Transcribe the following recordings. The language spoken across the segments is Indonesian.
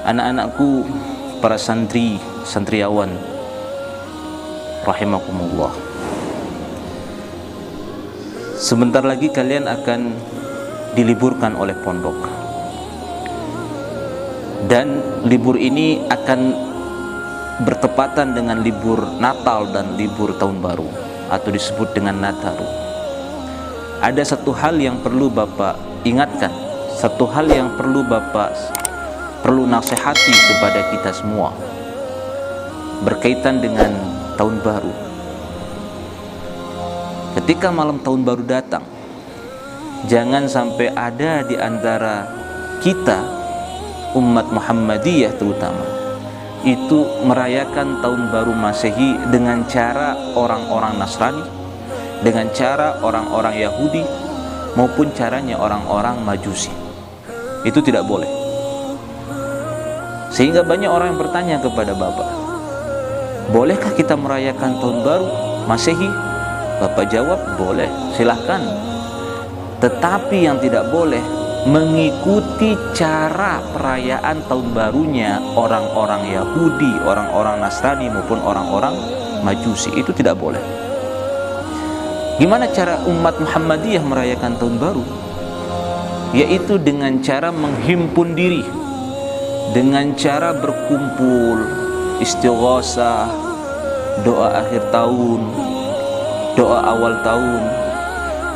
Anak-anakku, para santri, santriawan, rahimakumullah. Sebentar lagi kalian akan diliburkan oleh pondok. Dan libur ini akan bertepatan dengan libur Natal dan libur Tahun Baru, atau disebut dengan Nataru. Ada satu hal yang perlu Bapak ingatkan, satu hal yang perlu Bapak nasihati kepada kita semua berkaitan dengan Tahun Baru. Ketika malam Tahun Baru datang, jangan sampai ada di antara kita, umat Muhammadiyah terutama, itu merayakan Tahun Baru Masehi dengan cara orang-orang Nasrani, dengan cara orang-orang Yahudi, maupun caranya orang-orang Majusi. Itu tidak boleh. Sehingga banyak orang yang bertanya kepada Bapak, bolehkah kita merayakan Tahun Baru Masehi? Bapak jawab, boleh, silahkan. Tetapi yang tidak boleh mengikuti cara perayaan tahun barunya orang-orang Yahudi, orang-orang Nasrani maupun orang-orang Majusi. Itu tidak boleh. Gimana cara umat Muhammadiyah merayakan tahun baru? Yaitu dengan cara menghimpun diri, dengan cara berkumpul, istighosah, doa akhir tahun, doa awal tahun.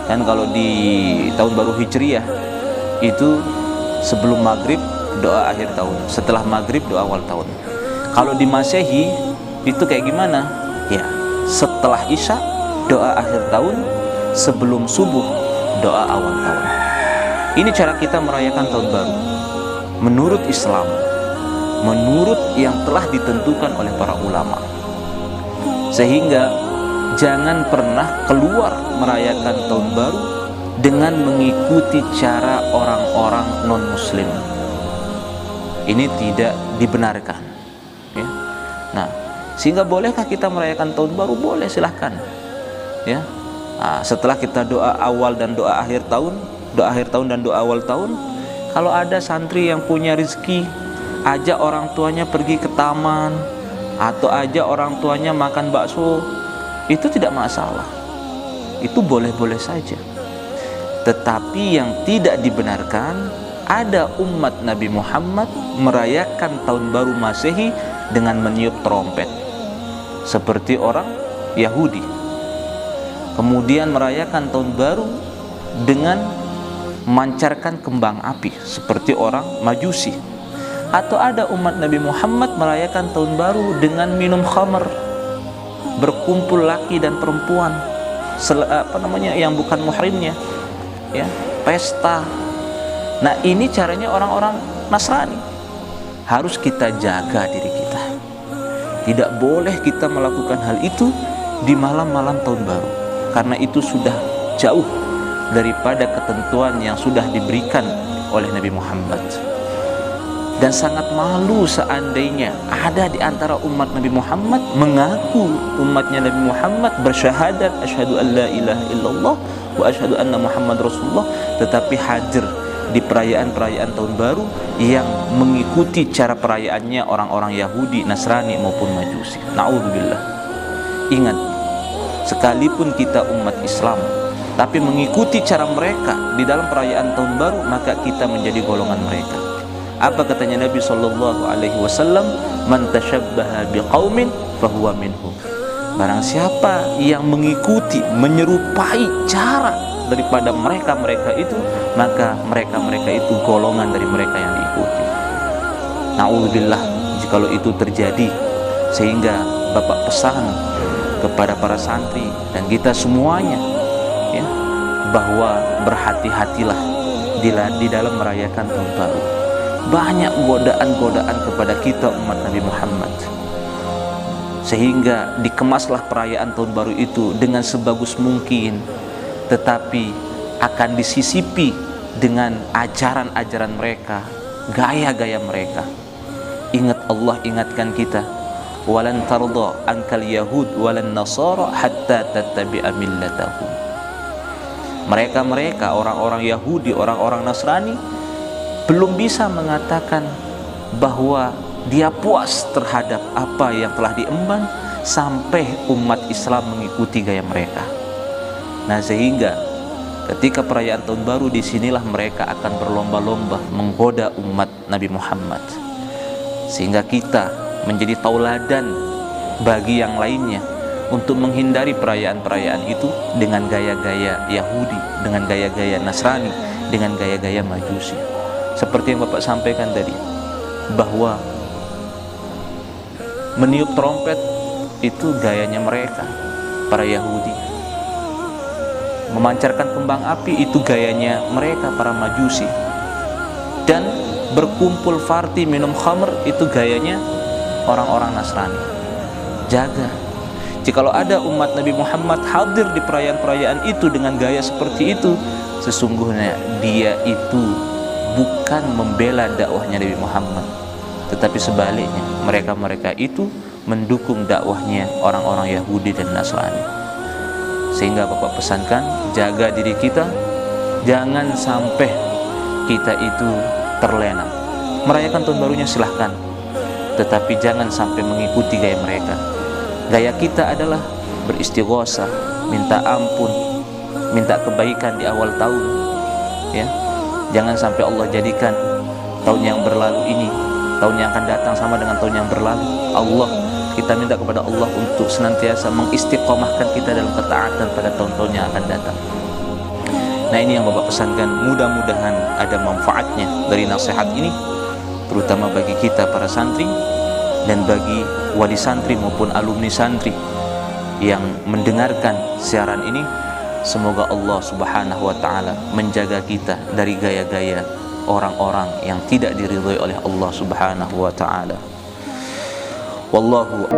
Dan kalau di tahun baru Hijriyah itu sebelum maghrib doa akhir tahun, setelah maghrib doa awal tahun. Kalau di Masehi itu kayak gimana? Ya, setelah Isya doa akhir tahun, sebelum subuh doa awal tahun. Ini cara kita merayakan tahun baru menurut Islam, menurut yang telah ditentukan oleh para ulama. Sehingga jangan pernah keluar merayakan tahun baru dengan mengikuti cara orang-orang non-muslim. Ini tidak dibenarkan, ya. Nah, sehingga bolehkah kita merayakan tahun baru? Boleh, silahkan, ya. Nah, setelah kita doa awal dan doa akhir tahun, doa akhir tahun dan doa awal tahun, kalau ada santri yang punya rezeki, ajak orang tuanya pergi ke taman, atau ajak orang tuanya makan bakso, itu tidak masalah. Itu boleh-boleh saja. Tetapi yang tidak dibenarkan, ada umat Nabi Muhammad merayakan tahun baru Masehi dengan meniup trompet seperti orang Yahudi, kemudian merayakan tahun baru dengan memancarkan kembang api seperti orang Majusi. Atau ada umat Nabi Muhammad merayakan tahun baru dengan minum khamr, berkumpul laki dan perempuan, yang bukan muhrimnya, ya, pesta. Nah, ini caranya orang-orang Nasrani. Harus kita jaga diri kita. Tidak boleh kita melakukan hal itu di malam-malam tahun baru, karena itu sudah jauh daripada ketentuan yang sudah diberikan oleh Nabi Muhammad. Dan sangat malu seandainya ada di antara umat Nabi Muhammad mengaku umatnya Nabi Muhammad, bersyahadat asyhadu an la ilaha illallah wa asyhadu anna Muhammad Rasulullah, tetapi hadir di perayaan-perayaan tahun baru yang mengikuti cara perayaannya orang-orang Yahudi, Nasrani maupun Majusi. Na'udzubillah. Ingat, sekalipun kita umat Islam tapi mengikuti cara mereka di dalam perayaan tahun baru, maka kita menjadi golongan mereka. Apa katanya Nabi sallallahu alaihi wasallam? Man tashabbaha biqaumin fahuwa minhum. Barang siapa yang mengikuti, menyerupai cara daripada mereka itu, maka mereka itu golongan dari mereka yang diikuti. Na'udzubillah jikalau itu terjadi. Sehingga Bapak pesan kepada para santri dan kita semuanya, ya, bahwa berhati-hatilah di dalam merayakan tahun baru. Banyak godaan-godaan kepada kita umat Nabi Muhammad, sehingga dikemaslah perayaan tahun baru itu dengan sebagus mungkin, tetapi akan disisipi dengan ajaran-ajaran mereka, gaya-gaya mereka. Ingat, Allah ingatkan kita, walan tarda ankal yahud walan nasara hatta tattabi'a millatahum. Mereka orang-orang Yahudi, orang-orang Nasrani belum bisa mengatakan bahwa dia puas terhadap apa yang telah diemban sampai umat Islam mengikuti gaya mereka. Nah, sehingga ketika perayaan tahun baru, disinilah mereka akan berlomba-lomba menggoda umat Nabi Muhammad, sehingga kita menjadi tauladan bagi yang lainnya untuk menghindari perayaan-perayaan itu dengan gaya-gaya Yahudi, dengan gaya-gaya Nasrani, dengan gaya-gaya Majusi. Seperti yang Bapak sampaikan tadi, bahwa meniup trompet itu gayanya mereka, para Yahudi. Memancarkan kembang api itu gayanya mereka, para Majusi. Dan berkumpul farti minum khamr itu gayanya orang-orang Nasrani. Jaga, jikalau ada umat Nabi Muhammad hadir di perayaan-perayaan itu dengan gaya seperti itu, sesungguhnya dia itu bukan membela dakwahnya Nabi Muhammad, tetapi sebaliknya, mereka-mereka itu mendukung dakwahnya orang-orang Yahudi dan Nasrani. Sehingga Bapak pesankan, jaga diri kita, jangan sampai kita itu terlena. Merayakan tahun barunya silahkan, tetapi jangan sampai mengikuti gaya mereka. Gaya kita adalah beristighosah, minta ampun, minta kebaikan di awal tahun, ya. Jangan sampai Allah jadikan tahun yang berlalu ini, tahun yang akan datang sama dengan tahun yang berlalu. Kita minta kepada Allah untuk senantiasa mengistiqomahkan kita dalam ketaatan pada tahun-tahun yang akan datang. Nah, ini yang Bapak pesankan, mudah-mudahan ada manfaatnya dari nasihat ini, terutama bagi kita para santri dan bagi wali santri maupun alumni santri yang mendengarkan siaran ini. Semoga Allah Subhanahu wa ta'ala menjaga kita dari gaya-gaya orang-orang yang tidak diridhai oleh Allah Subhanahu wa ta'ala. Wallahu